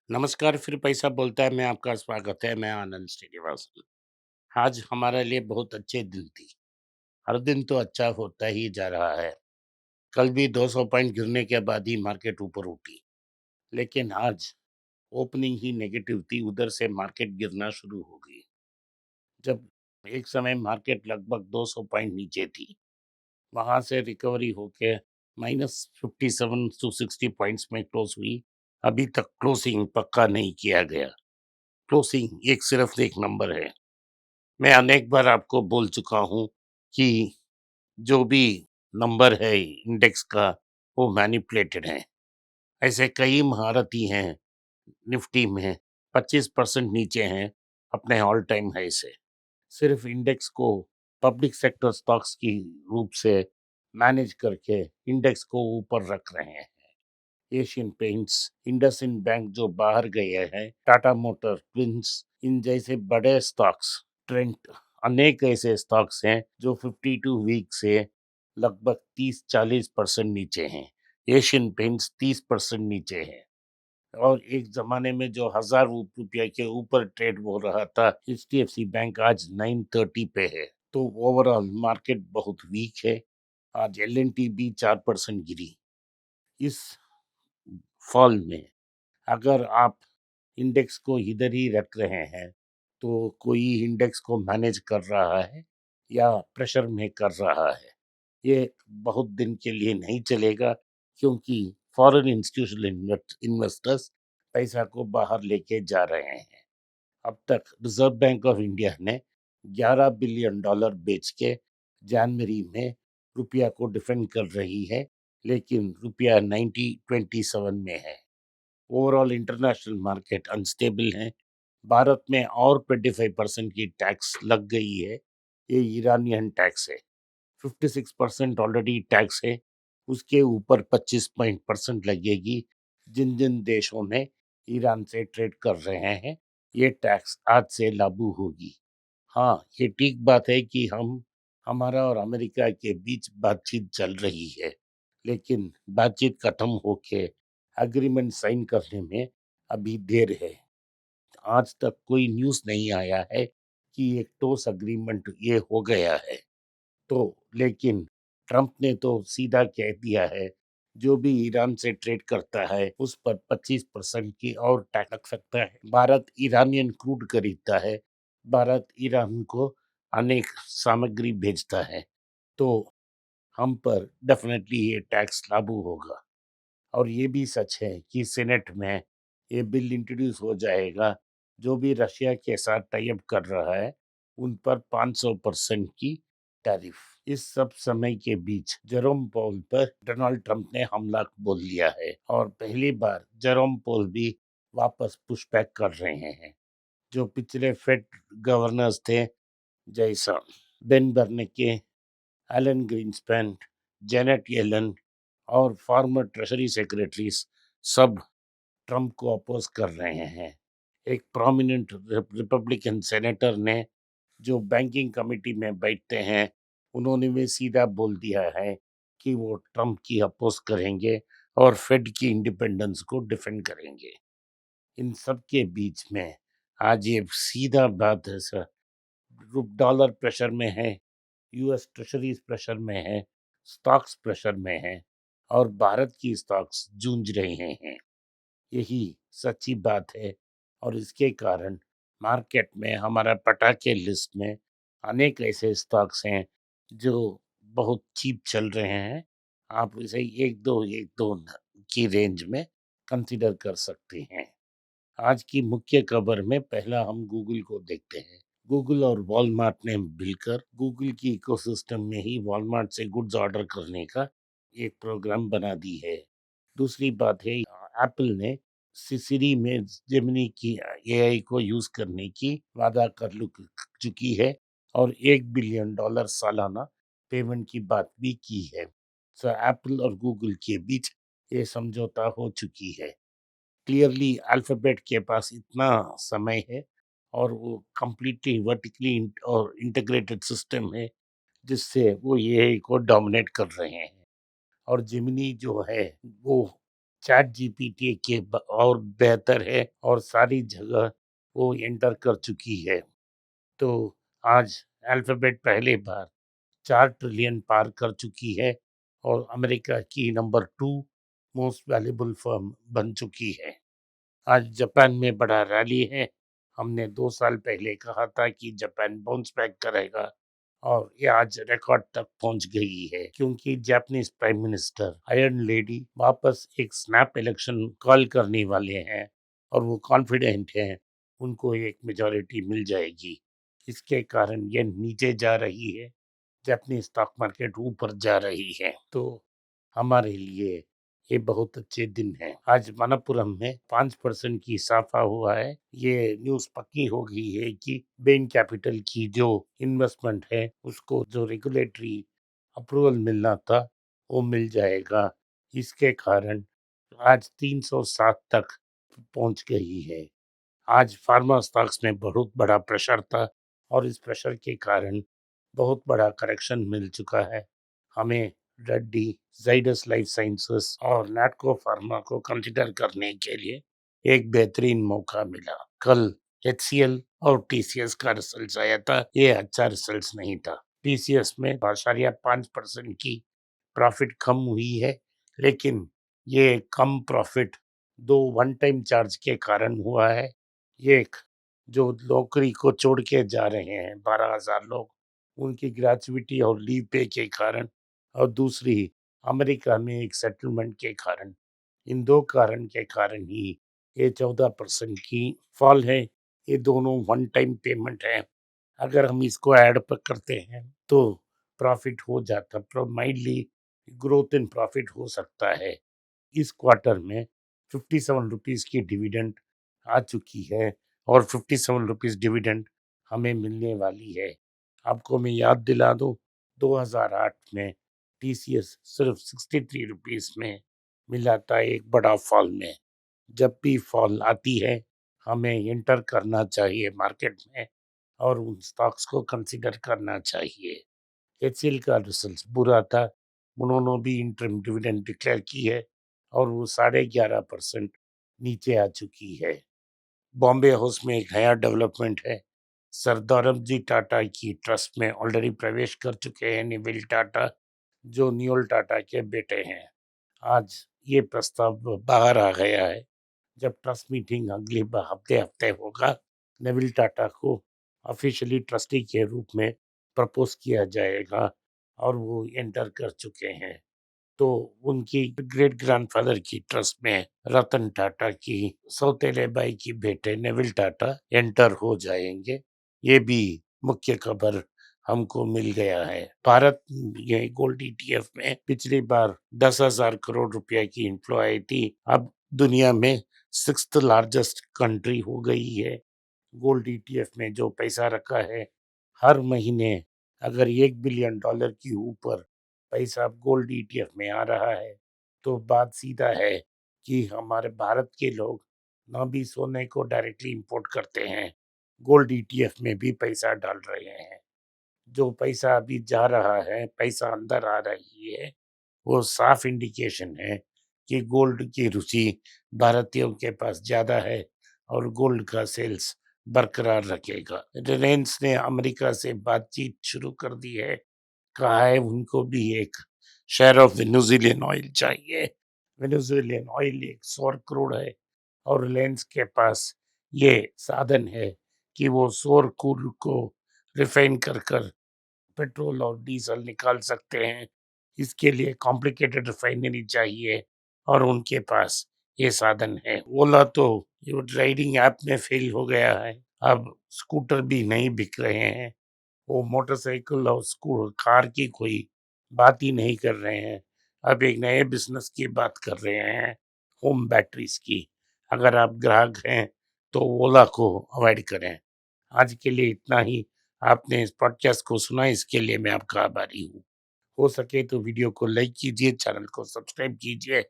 नमस्कार, फिर पैसा बोलता है, मैं आपका स्वागत है, मैं आनंद श्रीनिवासन। आज हमारे लिए बहुत अच्छे दिन थी। हर दिन तो अच्छा होता ही जा रहा है। कल भी 200 पॉइंट गिरने के बाद ही मार्केट ऊपर उठी, लेकिन आज ओपनिंग ही नेगेटिव थी, उधर से मार्केट गिरना शुरू हो गई। जब एक समय मार्केट लगभग 200 पॉइंट नीचे थी, वहां से रिकवरी होके -57 टू 60 पॉइंट्स में क्लोज हुई। अभी तक क्लोजिंग पक्का नहीं किया गया। क्लोजिंग एक सिर्फ एक नंबर है। मैं अनेक बार आपको बोल चुका हूँ कि जो भी नंबर है इंडेक्स का, वो मैनिपुलेटेड है। ऐसे कई महारथी हैं निफ्टी में 25% नीचे हैं अपने ऑल टाइम हाई से। सिर्फ इंडेक्स को पब्लिक सेक्टर स्टॉक्स की रूप से मैनेज करके इंडेक्स को ऊपर रख रहे हैं। एशियन पेंट्स, इंडसइंड बैंक जो बाहर गए हैं, टाटा मोटर, ट्विंस, इन जैसे बड़े स्टॉक्स, ट्रेंट, अनेक ऐसे स्टॉक्स हैं जो 52 वीक से लगभग 30-40% नीचे हैं। एशियन पेंट्स 30% नीचे है। और एक जमाने में जो 1000 रुपया के ऊपर ट्रेड हो रहा था, एचडीएफसी बैंक आज 930 पे है। तो ओवरऑल मार्केट बहुत वीक है। आज एल भी 4% गिरी। इस फॉल में अगर आप इंडेक्स को इधर ही रख रहे हैं, तो कोई इंडेक्स को मैनेज कर रहा है या प्रेशर में कर रहा है। ये बहुत दिन के लिए नहीं चलेगा, क्योंकि फॉरेन इंस्टीट्यूशनल इन्वेस्टर्स पैसा को बाहर लेके जा रहे हैं। अब तक रिजर्व बैंक ऑफ इंडिया ने 11 बिलियन डॉलर बेच के जनवरी में रुपया को डिफेंड कर रही है, लेकिन रुपया 9027 में है। ओवरऑल इंटरनेशनल मार्केट अनस्टेबल है। भारत में और 25% की टैक्स लग गई है। ये ईरानियन टैक्स है। 56% ऑलरेडी टैक्स है। उसके ऊपर 25% लगेगी। जिन जिन देशों ने ईरान से ट्रेड कर रहे हैं, ये टैक्स आज से लागू होगी। हाँ, ये ठीक बात है कि हमारा और अमेरिका के बीच बातचीत चल रही है, लेकिन बातचीत खत्म होके एग्रीमेंट साइन करने में अभी देर है। आज तक कोई न्यूज़ नहीं आया है कि एक ठोस एग्रीमेंट ये हो गया है। तो लेकिन ट्रम्प ने तो सीधा कह दिया है, जो भी ईरान से ट्रेड करता है उस पर 25% की और टैक्स लग सकता है। भारत ईरानियन क्रूड खरीदता है। भारत ईरान को अनेक सामग्री भेजता है। तो हम पर डेफिनेटली ये टैक्स लागू होगा। और ये भी सच है कि सेनेट में ये बिल इंट्रोड्यूस हो जाएगा। जो भी रशिया के साथ टाई अप कर रहा है, उन पर 500% की टैरिफ। इस सब समय के बीच जेरोम पोल पर डोनाल्ड ट्रंप ने हमला बोल दिया है, और पहली बार जेरोम पोल भी वापस पुशबैक कर रहे हैं। जो पिछले फेड गवर्नर्स थे, जैसा Ben Bernanke, Alan Greenspan, Janet Yellen और फॉर्मर ट्रेजरी सेक्रेटरीज, सब ट्रंप को अपोज कर रहे हैं। एक प्रोमिनेंट रिपब्लिकन सेनेटर ने, जो बैंकिंग कमेटी में बैठते हैं, उन्होंने भी सीधा बोल दिया है कि वो ट्रंप की अपोज करेंगे और फेड की इंडिपेंडेंस को डिफेंड करेंगे। इन सब के बीच में आज ये सीधा बात है सर, डॉलर प्रेशर में है, यूएस ट्रेशरीज प्रेशर में है, स्टॉक्स प्रेशर में है, और भारत की स्टॉक्स जूझ रहे हैं। यही सच्ची बात है। और इसके कारण मार्केट में हमारा पटाखे लिस्ट में अनेक ऐसे स्टॉक्स हैं जो बहुत चीप चल रहे हैं। आप इसे एक दो की रेंज में कंसीडर कर सकते हैं। आज की मुख्य खबर में पहला हम गूगल को देखते हैं। गूगल और वॉलमार्ट ने मिलकर गूगल की इकोसिस्टम में ही वॉलमार्ट से गुड्स ऑर्डर करने का एक प्रोग्राम बना दी है। दूसरी बात है, एप्पल ने सिरी में जेमिनी की एआई को यूज करने की वादा कर चुकी है, और $1 बिलियन सालाना पेमेंट की बात भी की है। सो एप्पल और गूगल के बीच ये समझौता हो चुकी है। क्लियरली अल्फाबेट के पास इतना समय है, और वो कंप्लीटली वर्टिकली और इंटीग्रेटेड सिस्टम है, जिससे वो एआई को डोमिनेट कर रहे हैं। और जेमिनी जो है, वो चैट जीपीटी के और बेहतर है और सारी जगह वो एंटर कर चुकी है। तो आज अल्फाबेट पहले बार 4 ट्रिलियन पार कर चुकी है और अमेरिका की नंबर 2 मोस्ट वैल्यूएबल फर्म बन चुकी है। आज जापान में बड़ा रैली है। हमने 2 साल पहले कहा था कि जापान बाउंस बैक करेगा और ये आज रिकॉर्ड तक पहुंच गई है, क्योंकि Japanese prime minister iron lady वापस एक स्नैप इलेक्शन कॉल करने वाले हैं और वो कॉन्फिडेंट हैं उनको एक मेजॉरिटी मिल जाएगी। इसके कारण ये नीचे जा रही है, जापानी स्टॉक मार्केट ऊपर जा रही है। तो हमारे लिए ये बहुत अच्छे दिन हैं। आज मणप्पुरम में 5% की इजाफा हुआ है। ये न्यूज़ पक्की हो गई है कि बेन कैपिटल की जो इन्वेस्टमेंट है उसको जो रेगुलेटरी अप्रूवल मिलना था वो मिल जाएगा। इसके कारण आज 307 तक पहुंच गई है। आज फार्मा स्टॉक्स में बहुत बड़ा प्रेशर था और इस प्रेशर के कारण बहुत बड़ा करेक्शन मिल चुका है। हमें रेड्डी, ज़ाइडस लाइफ साइंसेस और नैटको फार्मा को कंसीडर करने के लिए एक बेहतरीन मौका मिला। कल एचसीएल और टीसीएस का रिजल्ट आया था। ये अच्छा रिजल्ट नहीं था। टीसीएस में 5% की प्रॉफिट कम हुई है, लेकिन ये कम प्रॉफिट 2 वन टाइम चार्ज के कारण हुआ है। ये एक जो नौकरी को छोड़ के जा रहे हैं 12,000 लोग, उनकी ग्रेच्युइटी और लीव पे के कारण, और दूसरी अमेरिका में एक सेटलमेंट के कारण, इन 2 कारण के कारण ही ये 14% की फॉल है। ये दोनों वन टाइम पेमेंट है। अगर हम इसको ऐड करते हैं तो प्रॉफिट हो जाता, माइल्डली ग्रोथ इन प्रॉफिट हो सकता है। इस क्वार्टर में 57 रुपीस की डिविडेंड आ चुकी है और 57 रुपीस डिविडेंड हमें मिलने वाली है। आपको मैं याद दिला दूं, 2008 में टीसीएस सिर्फ 63 रुपीस में मिला था एक बड़ा फॉल में। जब भी फॉल आती है हमें एंटर करना चाहिए मार्केट में और उन स्टॉक्स को कंसीडर करना चाहिए। एचसीएल का रिजल्ट बुरा था। उन्होंने भी इंटरिम डिविडेंड डिक्लेयर की है और वो 11.5% नीचे आ चुकी है। बॉम्बे हाउस में एक नया डेवलपमेंट है। सर दौराबजी टाटा की ट्रस्ट में ऑलरेडी प्रवेश कर चुके हैं नेविल टाटा, जो न्यूल टाटा के बेटे हैं। आज ये प्रस्ताव बाहर आ गया है। जब ट्रस्ट मीटिंग अगले हफ्ते हफ्ते होगा, नेविल टाटा को ऑफिशियली ट्रस्टी के रूप में प्रपोज किया जाएगा और वो एंटर कर चुके हैं। तो उनकी ग्रेट ग्रैंडफादर की ट्रस्ट में रतन टाटा की सौतेले भाई की बेटे नेविल टाटा एंटर हो जाएंगे। ये भी मुख्य खबर हमको मिल गया है। भारत ये गोल्ड ईटीएफ में पिछली बार 10,000 करोड़ रुपया की इनफ्लो आई थी। अब दुनिया में 6th लार्जेस्ट कंट्री हो गई है। गोल्ड ईटीएफ में जो पैसा रखा है, हर महीने अगर $1 बिलियन की ऊपर पैसा गोल्ड ईटीएफ में आ रहा है, तो बात सीधा है कि हमारे भारत के लोग ना भी सोने को डायरेक्टली इंपोर्ट करते हैं, गोल्ड ईटीएफ में भी पैसा डाल रहे हैं। जो पैसा अभी जा रहा है, पैसा अंदर आ रही है, वो साफ इंडिकेशन है कि गोल्ड की रुचि भारतीयों के पास ज़्यादा है और गोल्ड का सेल्स बरकरार रखेगा। रिलायंस ने अमेरिका से बातचीत शुरू कर दी है। कहा है उनको भी एक शेयर ऑफ वेनेजुएलियन ऑयल चाहिए। वेनेजुएलियन ऑयल 100 करोड़ है और रिलायंस के पास ये साधन है कि वो 100 करोड़ को रिफाइन कर पेट्रोल और डीजल निकाल सकते हैं। इसके लिए कॉम्प्लिकेटेड रिफाइनरी चाहिए और उनके पास ये साधन है। ओला तो ये राइडिंग ऐप में फेल हो गया है। अब स्कूटर भी नहीं बिक रहे हैं। वो मोटरसाइकिल और कार की कोई बात ही नहीं कर रहे हैं। अब एक नए बिजनेस की बात कर रहे हैं, होम बैटरीज की। अगर आप ग्राहक हैं तो ओला को अवॉइड करें। आज के लिए इतना ही। आपने इस पॉडकास्ट को सुना, इसके लिए मैं आपका आभारी हूँ। हो सके तो वीडियो को लाइक कीजिए, चैनल को सब्सक्राइब कीजिए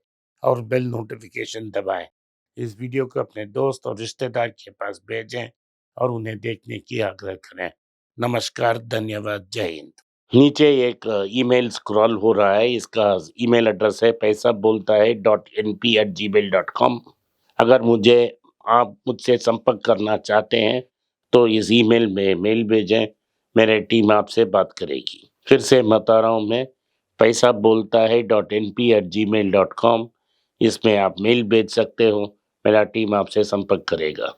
और बेल नोटिफिकेशन दबाएं। इस वीडियो को अपने दोस्त और रिश्तेदार के पास भेजें और उन्हें देखने की आग्रह करें। नमस्कार, धन्यवाद, जय हिंद। नीचे एक ईमेल स्क्रॉल हो रहा है, इसका ईमेल एड्रेस है पैसा बोलता है .np@gmail.com। अगर आप मुझसे संपर्क करना चाहते हैं, तो इस ईमेल में मेल भेजें, मेरी टीम आपसे बात करेगी। फिर से बता रहा हूँ मैं, पैसा बोलता है .np@gmail.com। इसमें आप मेल भेज सकते हो, मेरा टीम आपसे संपर्क करेगा।